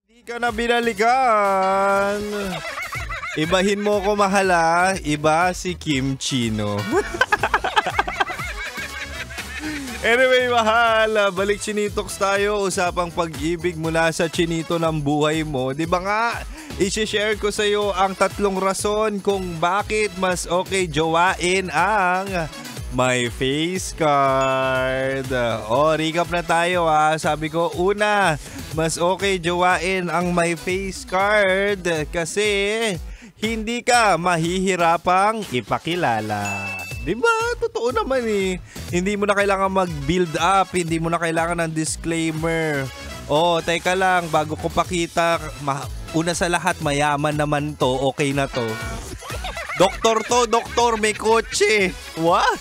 Di ka na binalikan. Ibahin mo ko mahala, iba si Kim Chino. Anyway, mahal, balik Chinitox tayo. Usapang pag-ibig mula sa chinito ng buhay mo. Di ba nga, i-share ko sa iyo ang 3 rason kung bakit mas okay jowain ang my face card. Recap na tayo ha. Sabi ko, una, mas okay jowain ang my face card kasi hindi ka mahihirapang ipakilala. Diba? Totoo naman eh. Hindi mo na kailangan mag-build up. Hindi mo na kailangan ng disclaimer. Teka lang. Bago ko pakita, una sa lahat, mayaman naman to. Okay na to. Doktor to, doktor. May kotse. What?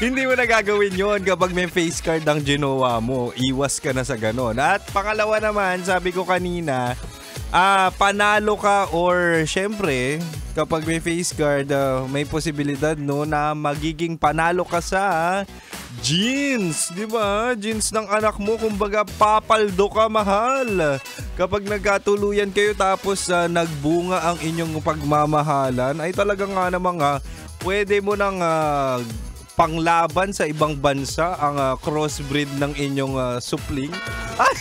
Hindi mo na gagawin yon kapag may face card ang ginawa mo. Iwas ka na sa ganon. At pangalawa naman, sabi ko kanina, panalo ka or syempre kapag may face card may posibilidad no na magiging panalo ka sa jeans, di ba? Jeans ng anak mo, kumbaga papaldo ka, mahal. Kapag nagkatuluyan kayo tapos nagbunga ang inyong pagmamahalan, ay talaga nga namang pwede mo nang panglaban sa ibang bansa ang crossbreed ng inyong supling. Ay,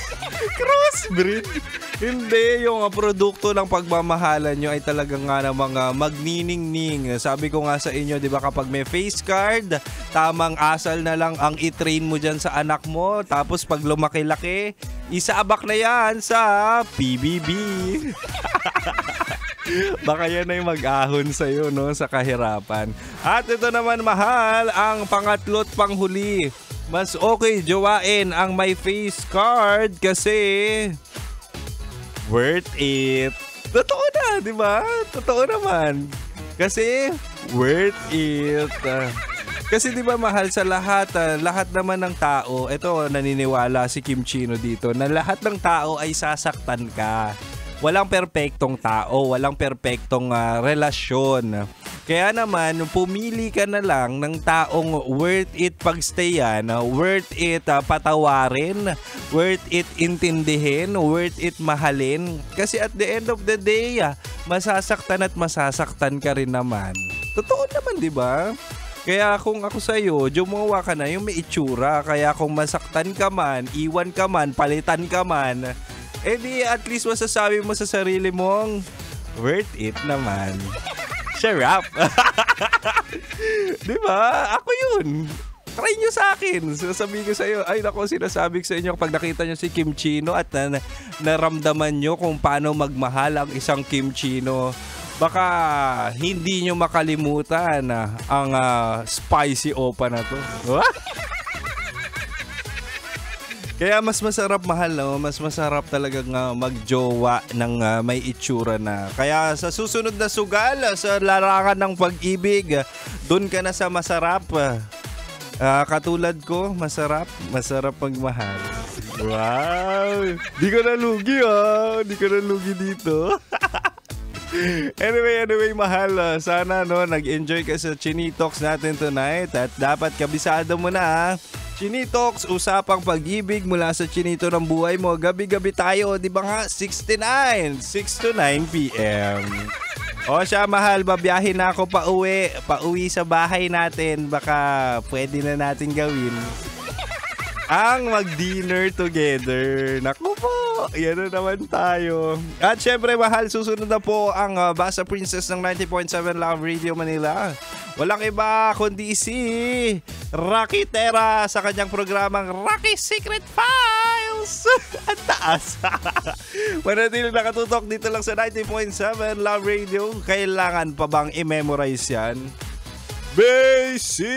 crossbreed? Hindi, yung produkto ng pagmamahalan nyo ay talagang nga namang magniningning. Sabi ko nga sa inyo, di ba, kapag may face card, tamang asal na lang ang i-train mo dyan sa anak mo. Tapos pag lumaki-laki, isaabak na yan sa PBB. Baka yan ay mag-ahon sa'yo, no, sa kahirapan. At ito naman, mahal, ang pangatlo't panghuli. Mas okay jowain ang my face card kasi worth it. Totoo na, di ba? Totoo naman. Kasi worth it. Kasi di ba, mahal, sa lahat naman ng tao, ito naniniwala si Kim Chino dito, na lahat ng tao ay sasaktan ka. Walang perpektong tao, walang perpektong relasyon. Kaya naman, pumili ka na lang ng taong worth it pagstayan, worth it patawarin, worth it intindihin, worth it mahalin. Kasi at the end of the day, masasaktan at masasaktan ka rin naman. Totoo naman, di ba? Kaya kung ako sa'yo, jumawa ka na yung may itsura. Kaya kung masaktan ka man, iwan ka man, palitan ka man, di at least masasabi mo sa sarili mong worth it naman. Sharap. Diba? Ako yun. Try nyo sa akin. Sasabihin ko sa iyo, ay nako, sinasabi ko sa inyo kapag nakita nyo si Kim Chino at naramdaman nyo kung paano magmahal ang isang Kim Chino, baka hindi nyo makalimutan ang spicy opa na to. Kaya mas masarap, mahal, no? Mas masarap talagang magjowa ng may itsura na. Kaya sa susunod na sugal, sa larangan ng pag-ibig, dun ka na sa masarap. Katulad ko, masarap magmahal. Wow! Di ka nalugi, di ka nalugi dito. Anyway, mahal, sana nag-enjoy ka sa Chinitox natin tonight. At dapat kabisado mo na, Chinitox, usapang pag-ibig mula sa chinito ng buhay mo. Gabi-gabi tayo, di ba nga? 6 to 9 p.m. Siya, mahal, babiyahin na ako pauwi sa bahay natin. Baka pwede na natin gawin ang mag-dinner together. Naku po, yan na naman tayo. At syempre, mahal, susunod na po ang Basa Princess ng 90.7 Love Radio Manila. Walang iba kundi si Rocky Terra sa kanyang programang Rocky Secret Files. Ang taas. Manatiling nakatutok dito lang sa 90.7 Love Radio. Kailangan pa bang i-memorize yan? Basic!